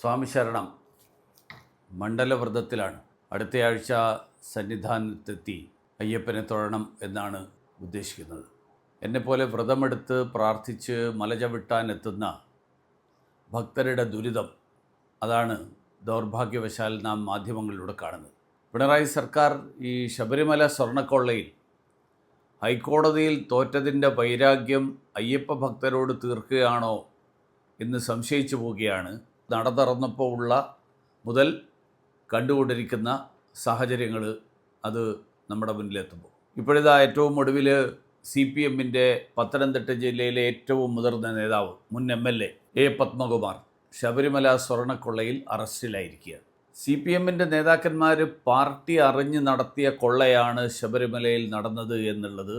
സ്വാമി ശരണം മണ്ഡലവ്രതത്തിലാണ്. അടുത്തയാഴ്ച സന്നിധാനത്തെത്തി അയ്യപ്പനെ തൊഴണം എന്നാണ് ഉദ്ദേശിക്കുന്നത്. എന്നെപ്പോലെ വ്രതമെടുത്ത് പ്രാർത്ഥിച്ച് മല ചവിട്ടാനെത്തുന്ന ഭക്തരുടെ ദുരിതം അതാണ് ദൗർഭാഗ്യവശാൽ നാം മാധ്യമങ്ങളിലൂടെ കാണുന്നത്. പിണറായി സർക്കാർ ഈ ശബരിമല സ്വർണ്ണക്കൊള്ളയിൽ ഹൈക്കോടതിയിൽ തോറ്റതിൻ്റെ വൈരാഗ്യം അയ്യപ്പ ഭക്തരോട് തീർക്കുകയാണോ എന്ന് സംശയിച്ചു പോവുകയാണ്. നട തുറന്നപ്പോൾ ഉള്ള മുതൽ കണ്ടുകൊണ്ടിരിക്കുന്ന സാഹചര്യങ്ങൾ അത് നമ്മുടെ മുന്നിലെത്തുമ്പോൾ ഇപ്പോഴിതാ ഏറ്റവും ഒടുവിൽ CPMൻ്റെ പത്തനംതിട്ട ജില്ലയിലെ ഏറ്റവും മുതിർന്ന നേതാവ് മുൻ MLA A പത്മകുമാർ ശബരിമല സ്വർണ്ണക്കൊള്ളയിൽ അറസ്റ്റിലായിരിക്കുകയാണ്. CPMൻ്റെ നേതാക്കന്മാർ പാർട്ടി അറിഞ്ഞ് നടത്തിയ കൊള്ളയാണ് ശബരിമലയിൽ നടന്നത് എന്നുള്ളത്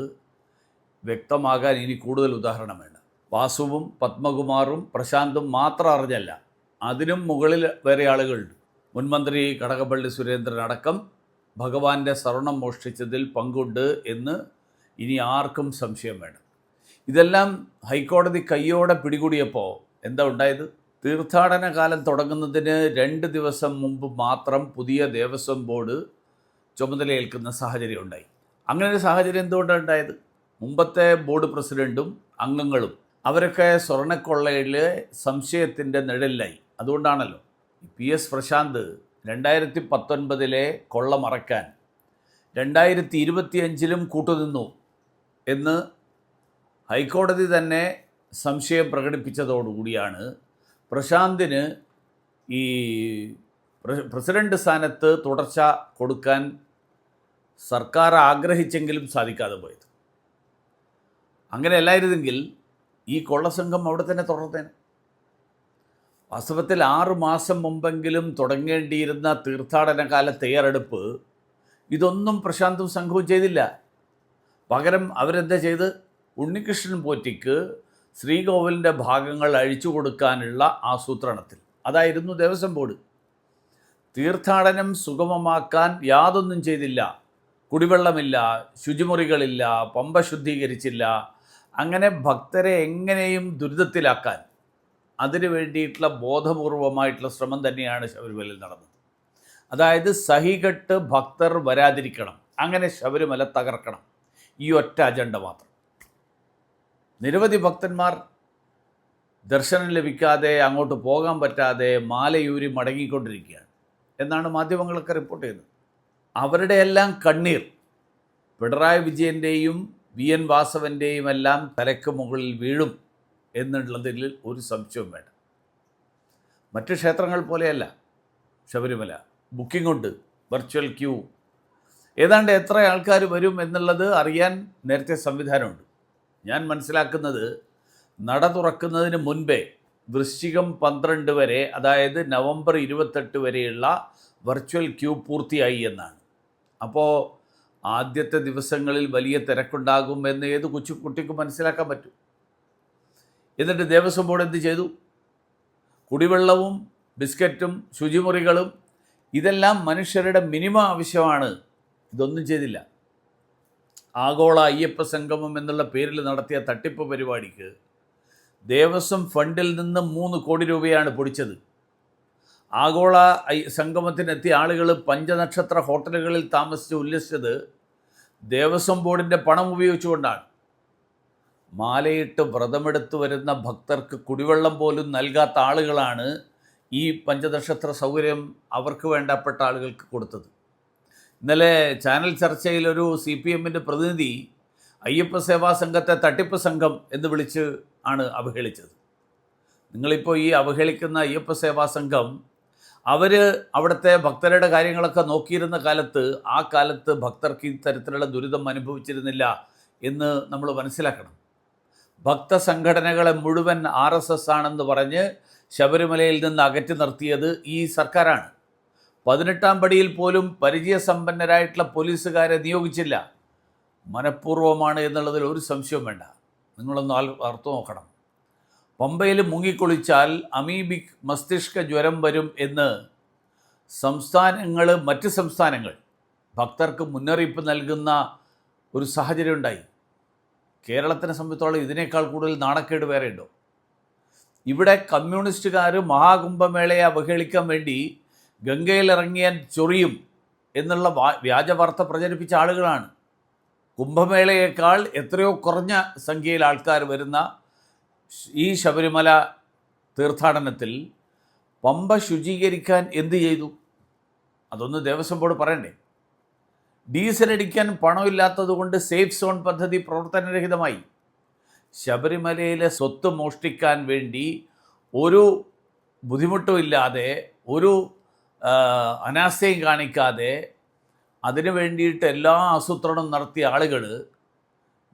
വ്യക്തമാകാൻ ഇനി കൂടുതൽ ഉദാഹരണം വേണ്ട. വാസുവും പത്മകുമാറും പ്രശാന്തും മാത്രം അറിഞ്ഞല്ല, അതിനും മുകളിൽ വേറെ ആളുകളുണ്ട്. മുൻമന്ത്രി കടകംപള്ളി സുരേന്ദ്രൻ അടക്കം ഭഗവാന്റെ സ്വർണം മോഷ്ടിച്ചതിൽ പങ്കുണ്ട് എന്ന് ഇനി ആർക്കും സംശയം വേണം. ഇതെല്ലാം ഹൈക്കോടതി കയ്യോടെ പിടികൂടിയപ്പോൾ എന്താ ഉണ്ടായത്? തീർത്ഥാടന കാലം തുടങ്ങുന്നതിന് 2 ദിവസം മുമ്പ് മാത്രം പുതിയ ദേവസ്വം ബോർഡ് ചുമതലയേൽക്കുന്ന സാഹചര്യം ഉണ്ടായി. അങ്ങനെ ഒരു സാഹചര്യം എന്തുകൊണ്ടാണ് ഉണ്ടായത്? മുമ്പത്തെ ബോർഡ് പ്രസിഡൻറ്റും അംഗങ്ങളും അവരൊക്കെ സ്വർണ്ണക്കൊള്ളയിൽ സംശയത്തിൻ്റെ നിഴലിലായി. അതുകൊണ്ടാണല്ലോ PS പ്രശാന്ത് 2019 കൊള്ള മറയ്ക്കാൻ 2025 കൂട്ടുനിന്നു എന്ന് ഹൈക്കോടതി തന്നെ സംശയം പ്രകടിപ്പിച്ചതോടുകൂടിയാണ് പ്രശാന്തിന് ഈ പ്രസിഡന്റ് സ്ഥാനത്ത് തുടർച്ച കൊടുക്കാൻ സർക്കാർ ആഗ്രഹിച്ചെങ്കിലും സാധിക്കാതെ പോയത്. അങ്ങനെ അല്ലായിരുന്നെങ്കിൽ ഈ കൊള്ളസംഘം അവിടെ തന്നെ തുടർന്നേനെ. വാസ്തവത്തിൽ 6 മാസം മുമ്പെങ്കിലും തുടങ്ങേണ്ടിയിരുന്ന തീർത്ഥാടനകാല തയ്യാറെടുപ്പ് ഇതൊന്നും പ്രശാന്തും സംഘവും ചെയ്തില്ല. പകരം അവരെന്താ ചെയ്ത്? ഉണ്ണികൃഷ്ണൻ പോറ്റിക്ക് ശ്രീകോവിലിൻ്റെ ഭാഗങ്ങൾ അഴിച്ചു കൊടുക്കാനുള്ള ആസൂത്രണത്തിൽ അതായിരുന്നു ദേവസ്വം ബോർഡ്. തീർത്ഥാടനം സുഗമമാക്കാൻ യാതൊന്നും ചെയ്തില്ല. കുടിവെള്ളമില്ല, ശുചിമുറികളില്ല, പമ്പ ശുദ്ധീകരിച്ചില്ല. അങ്ങനെ ഭക്തരെ എങ്ങനെയും ദുരിതത്തിലാക്കാൻ അതിനു വേണ്ടിയിട്ടുള്ള ബോധപൂർവമായിട്ടുള്ള ശ്രമം തന്നെയാണ് ശബരിമലയിൽ നടന്നത്. അതായത് സഹികെട്ട് ഭക്തർ വരാതിരിക്കണം, അങ്ങനെ ശബരിമല തകർക്കണം, ഈ ഒറ്റ അജണ്ട മാത്രം. നിരവധി ഭക്തന്മാർ ദർശനം ലഭിക്കാതെ, അങ്ങോട്ട് പോകാൻ പറ്റാതെ മാലയൂരി മടങ്ങിക്കൊണ്ടിരിക്കുകയാണ് എന്നാണ് മാധ്യമങ്ങളൊക്കെ റിപ്പോർട്ട് ചെയ്യുന്നത്. അവരുടെയെല്ലാം കണ്ണീർ പിണറായി വിജയൻ്റെയും VN വാസവൻ്റെയും എല്ലാം തലയ്ക്ക് മുകളിൽ വീഴും എന്നുള്ളതിൽ ഒരു സംശയവും വേണ്ട. മറ്റ് ക്ഷേത്രങ്ങൾ പോലെയല്ല ശബരിമല. ബുക്കിംഗ് ഉണ്ട്, വെർച്വൽ ക്യൂ, ഏതാണ്ട് എത്ര ആൾക്കാർ വരും എന്നുള്ളത് അറിയാൻ നേരത്തെ സംവിധാനമുണ്ട്. ഞാൻ മനസ്സിലാക്കുന്നത് നട തുറക്കുന്നതിന് മുൻപേ വൃശ്ചികം 12 വരെ, അതായത് നവംബർ 28 വരെയുള്ള വെർച്വൽ ക്യൂ പൂർത്തിയായി എന്നാണ്. അപ്പോൾ ആദ്യത്തെ ദിവസങ്ങളിൽ വലിയ തിരക്കുണ്ടാകും എന്ന് ഏത് കുട്ടിക്കും മനസ്സിലാക്കാൻ പറ്റും. എന്നിട്ട് ദേവസ്വം ബോർഡ് എന്ത് ചെയ്തു? കുടിവെള്ളവും ബിസ്ക്കറ്റും ശുചിമുറികളും ഇതെല്ലാം മനുഷ്യരുടെ മിനിമം ആവശ്യമാണ്, ഇതൊന്നും ചെയ്തില്ല. ആഗോള അയ്യപ്പ സംഗമം എന്നുള്ള പേരിൽ നടത്തിയ തട്ടിപ്പ് പരിപാടിക്ക് ദേവസ്വം ഫണ്ടിൽ നിന്ന് 3 കോടി രൂപയാണ് പൊടിച്ചത്. ആഗോള സംഗമത്തിനെത്തിയ ആളുകൾ പഞ്ചനക്ഷത്ര ഹോട്ടലുകളിൽ താമസിച്ച് ഉല്ലസിച്ചത് ദേവസ്വം ബോർഡിൻ്റെ പണം ഉപയോഗിച്ചുകൊണ്ടാണ്. മാലയിട്ട് വ്രതമെടുത്ത് വരുന്ന ഭക്തർക്ക് കുടിവെള്ളം പോലും നൽകാത്ത ആളുകളാണ് ഈ പഞ്ചനക്ഷത്ര സൗകര്യം അവർക്ക് വേണ്ടപ്പെട്ട ആളുകൾക്ക് കൊടുത്തത്. ഇന്നലെ ചാനൽ ചർച്ചയിലൊരു CPMൻ്റെ പ്രതിനിധി അയ്യപ്പ സേവാ സംഘത്തെ തട്ടിപ്പ് സംഘം എന്ന് വിളിച്ച് ആണ് അവഹേളിച്ചത്. നിങ്ങളിപ്പോൾ ഈ അവഹേളിക്കുന്ന അയ്യപ്പ സേവാ സംഘം അവർ അവിടുത്തെ ഭക്തരുടെ കാര്യങ്ങളൊക്കെ നോക്കിയിരുന്ന കാലത്ത്, ആ കാലത്ത് ഭക്തർക്ക് ഇത്തരത്തിലുള്ള ദുരിതം അനുഭവിച്ചിരുന്നില്ല എന്ന് നമ്മൾ മനസ്സിലാക്കണം. ഭക്തസംഘടനകളെ മുഴുവൻ RSS ആണെന്ന് പറഞ്ഞ് ശബരിമലയിൽ നിന്ന് അകറ്റി നിർത്തിയത് ഈ സർക്കാരാണ്. 18ാം പടിയിൽ പോലും പരിചയസമ്പന്നരായിട്ടുള്ള പോലീസുകാരെ നിയോഗിച്ചില്ല. മനഃപൂർവ്വമാണ് എന്നുള്ളതിൽ ഒരു സംശയവും വേണ്ട. നിങ്ങളൊന്ന് ഓർത്തു നോക്കണം. പമ്പയിൽ മുങ്ങിക്കുളിച്ചാൽ അമീബിക് മസ്തിഷ്ക ജ്വരം വരും എന്ന് മറ്റ് സംസ്ഥാനങ്ങൾ ഭക്തർക്ക് മുന്നറിയിപ്പ് നൽകുന്ന ഒരു സാഹചര്യം ഉണ്ടായി. കേരളത്തിനെ സംബന്ധിച്ചോളം ഇതിനേക്കാൾ കൂടുതൽ നാണക്കേട് വേറെ ഉണ്ടോ? ഇവിടെ കമ്മ്യൂണിസ്റ്റുകാർ മഹാകുംഭമേളയെ അവഹേളിക്കാൻ വേണ്ടി ഗംഗയിലിറങ്ങിയാൽ ചൊറിയും എന്നുള്ള വ്യാജ വാർത്ത പ്രചരിപ്പിച്ച ആളുകളാണ്. കുംഭമേളയേക്കാൾ എത്രയോ കുറഞ്ഞ സംഖ്യയിൽ ആൾക്കാർ വരുന്ന ഈ ശബരിമല തീർത്ഥാടനത്തിൽ പമ്പ ശുചീകരിക്കാൻ എന്ത് ചെയ്തു? അതൊന്ന് ദേവസ്വം ബോർഡ് പറയണ്ടേ? ഡീസൽ അടിക്കാൻ പണമില്ലാത്തത് കൊണ്ട് സേഫ് സോൺ പദ്ധതി പ്രവർത്തനരഹിതമായി. ശബരിമലയിലെ സ്വത്ത് മോഷ്ടിക്കാൻ വേണ്ടി ഒരു ബുദ്ധിമുട്ടുമില്ലാതെ, ഒരു അനാസ്ഥയും കാണിക്കാതെ അതിനു വേണ്ടിയിട്ട് എല്ലാ ആസൂത്രണം നടത്തിയ ആളുകൾ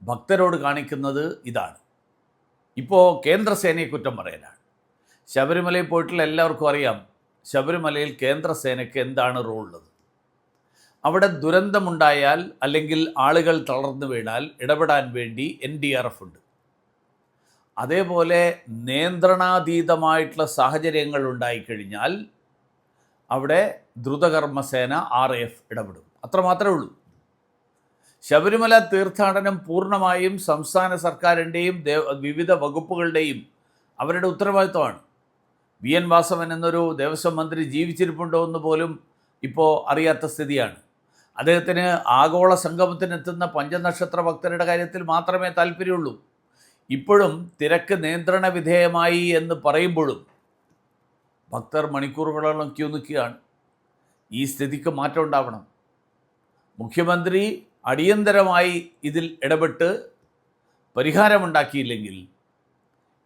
ഭക്തരോട് കാണിക്കുന്നത് ഇതാണ്. ഇപ്പോൾ കേന്ദ്രസേനയെ കുറ്റം പറയലാണ്. ശബരിമലയിൽ പോയിട്ടുള്ള എല്ലാവർക്കും അറിയാം ശബരിമലയിൽ കേന്ദ്രസേനയ്ക്ക് എന്താണ് റോൾ ഉള്ളത്. അവിടെ ദുരന്തമുണ്ടായാൽ അല്ലെങ്കിൽ ആളുകൾ തളർന്നു വീണാൽ ഇടപെടാൻ വേണ്ടി NDRF ഉണ്ട്. അതേപോലെ നിയന്ത്രണാതീതമായിട്ടുള്ള സാഹചര്യങ്ങൾ ഉണ്ടായിക്കഴിഞ്ഞാൽ അവിടെ ദ്രുതകർമ്മസേന RAF ഇടപെടും. അത്രമാത്രമേ ഉള്ളൂ. ശബരിമല തീർത്ഥാടനം പൂർണ്ണമായും സംസ്ഥാന സർക്കാരിൻ്റെയും വിവിധ വകുപ്പുകളുടെയും അവരുടെ ഉത്തരവാദിത്വമാണ്. VN വാസവൻ എന്നൊരു ദേവസ്വം മന്ത്രി ജീവിച്ചിരിപ്പുണ്ടോ എന്ന് പോലും ഇപ്പോൾ അറിയാത്ത സ്ഥിതിയാണ്. അദ്ദേഹത്തിന് ആഗോള സംഗമത്തിനെത്തുന്ന പഞ്ചനക്ഷത്ര ഭക്തരുടെ കാര്യത്തിൽ മാത്രമേ താല്പര്യമുള്ളൂ. ഇപ്പോഴും തിരക്ക് നിയന്ത്രണ വിധേയമായി എന്ന് പറയുമ്പോഴും ഭക്തർ മണിക്കൂറുകളോളം ക്യൂ നിൽക്കുകയാണ്. ഈ സ്ഥിതിക്ക് മാറ്റം ഉണ്ടാവണം. മുഖ്യമന്ത്രി അടിയന്തരമായി ഇതിൽ ഇടപെട്ട് പരിഹാരമുണ്ടാക്കിയില്ലെങ്കിൽ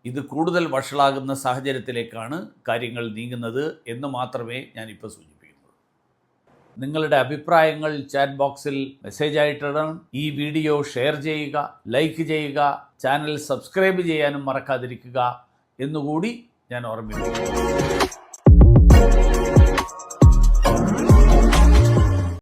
ഇത് കൂടുതൽ വഷളാകുന്ന സാഹചര്യത്തിലേക്കാണ് കാര്യങ്ങൾ നീങ്ങുന്നത് എന്ന് മാത്രമേ ഞാനിപ്പോൾ സൂചിപ്പിക്കുന്നുള്ളൂ. നിങ്ങളുടെ അഭിപ്രായങ്ങൾ ചാറ്റ് ബോക്സിൽ മെസ്സേജായിട്ടിടണം. ഈ വീഡിയോ ഷെയർ ചെയ്യുക, ലൈക്ക് ചെയ്യുക, ചാനൽ സബ്സ്ക്രൈബ് ചെയ്യാനും മറക്കാതിരിക്കുക എന്നുകൂടി ഞാൻ ഓർമ്മിപ്പിക്കുന്നു.